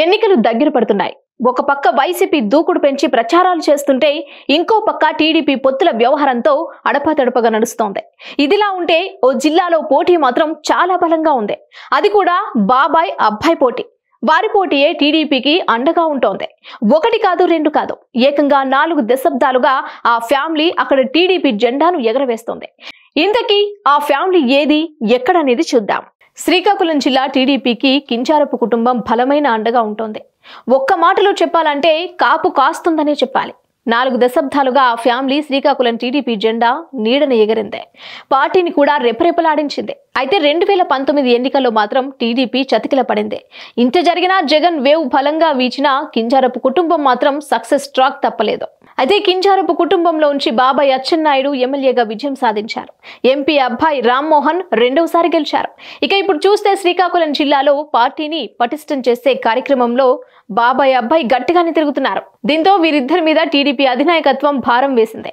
ఎన్నికలు దగ్గర పడుతున్నాయి. ఒక పక్క వైసీపీ దూకుడు పెంచి ప్రచారాలు చేస్తుంటే ఇంకో పక్క టీడీపీ పొత్తుల వ్యవహారంతో అడపాతడపగా నడుస్తోంది. ఇదిలా ఉంటే ఓ జిల్లాలో పోటీ మాత్రం చాలా బలంగా ఉంది. అది కూడా బాబాయ్ అబ్బాయి పోటీ. వారి పోటీయే టీడీపీకి అండగా ఉంటోంది. ఒకటి కాదు, రెండు కాదు, ఏకంగా 4 దశాబ్దాలుగా ఆ ఫ్యామిలీ అక్కడ టీడీపీ జెండాను ఎగరవేస్తోంది. ఇంతకీ ఆ ఫ్యామిలీ ఏది, ఎక్కడనేది చూద్దాం. శ్రీకాకుళం జిల్లా టీడీపీకి కింజారపు కుటుంబం బలమైన అండగా ఉంటుంది. ఒక్క మాటలో చెప్పాలంటే కాపు కాస్తుందనే చెప్పాలి. 4 దశాబ్దాలుగా ఆ ఫ్యామిలీ శ్రీకాకుళం టీడీపీ జెండా నీడని ఎగరింది. పార్టీని కూడా రెపరెపలాడించింది. అయితే 2019 ఎన్నికల్లో మాత్రం టీడీపీ చతికిల పడింది. ఇంత జరిగినా జగన్ వేవ్ బలంగా వీచిన కింజారపు కుటుంబం మాత్రం సక్సెస్ ట్రాక్ తప్పలేదు. అయితే కింజారపు కుటుంబంలోంచి బాబాయ్ అచ్చెన్నాయుడు ఎమ్మెల్యేగా విజయం సాధించారు. ఎంపీ అబ్బాయి రామ్మోహన్ రెండవసారి గెలిచారు. ఇక ఇప్పుడు చూస్తే శ్రీకాకుళం జిల్లాలో పార్టీని పటిష్టం చేసే కార్యక్రమంలో బాబాయ్ అబ్బాయి గట్టిగానే తిరుగుతున్నారు. దీంతో వీరిద్దరి మీద టీడీపీ అధినాయకత్వం భారం వేసింది.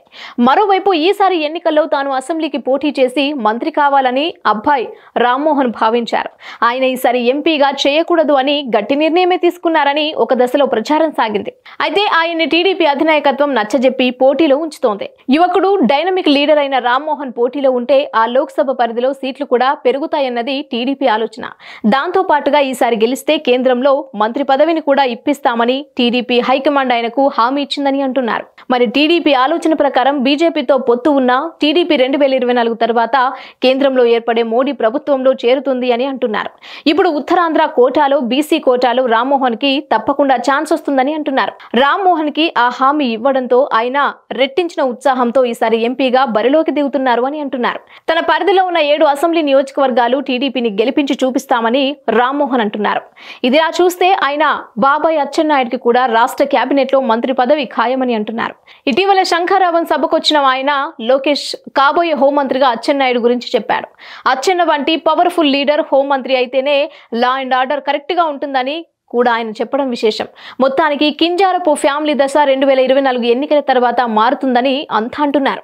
మరోవైపు ఈసారి ఎన్నికల్లో తాను అసెంబ్లీకి పోటీ చేసి మంత్రి కావాలని అబ్బాయి రామ్మోహన్ భావించారు. ఆయన ఈసారి ఎంపీగా చేయకూడదు అని గట్టి నిర్ణయమే తీసుకున్నారని ఒక దశలో ప్రచారం సాగింది. అయితే ఆయన్ని టీడీపీ అధినాయకత్వం నచ్చజెప్పి పోటీలో ఉంచుతోంది. యువకుడు డైనమిక్ లీడర్ అయిన రామ్మోహన్ పోటీలో ఉంటే ఆ లోక్సభ పరిధిలో సీట్లు కూడా పెరుగుతాయన్నది టీడీపీ ఆలోచన. దాంతో పాటుగా ఈసారి గెలిస్తే కేంద్రంలో మంత్రి పదవిని కూడా ఇప్పిస్తామని టీడీపీ హైకమాండ్ ఆయనకు హామీ ఇచ్చిందని అంటున్నారు. మరి టీడీపీ ఆలోచన ప్రకారం బీజేపీతో పొత్తు ఉన్న టీడీపీ 2024 తర్వాత కేంద్రంలో ఏర్పడే మోడీ ప్రభుత్వంలో చేరుతుంది అని అంటున్నారు. ఇప్పుడు ఉత్తరాంధ్ర కోటాలో బీసీ కోటాలో రామ్మోహన్ కి తప్పకుండా ఛాన్స్ వస్తుందని అంటున్నారు. రామ్మోహన్ కి ఆ హామీ ఇవ్వడంతో ఆయన రెట్టించిన ఉత్సాహంతో ఈసారి ఎంపీగా బరిలోకి దిగుతున్నారు అని అంటున్నారు. తన పరిధిలో ఉన్న 7 అసెంబ్లీ నియోజకవర్గాలు టీడీపీని గెలిపించి చూపిస్తామని రామ్మోహన్ అంటున్నారు. ఇదిలా చూస్తే ఆయన బాబాయ్ అచ్చెన్నాయుడికి కూడా రాష్ట్ర కేబినెట్ లో మంత్రి పదవి ఖాయమని అంటున్నారు. ఇటీవల శంఖారావం సభకొచ్చిన ఆయన లోకేష్ కాబోయే హోంమంత్రిగా అచ్చెన్నాయుడు గురించి చెప్పాడు. అచ్చెన్న వంటి పవర్ఫుల్ లీడర్ హోంమంత్రి అయితేనే లా అండ్ ఆర్డర్ కరెక్ట్ గా ఉంటుందని కూడా ఆయన చెప్పడం విశేషం. మొత్తానికి కింజారపు ఫ్యామిలీ దశ 2024 ఎన్నికల తర్వాత మారుతుందని అంతా అంటున్నారు.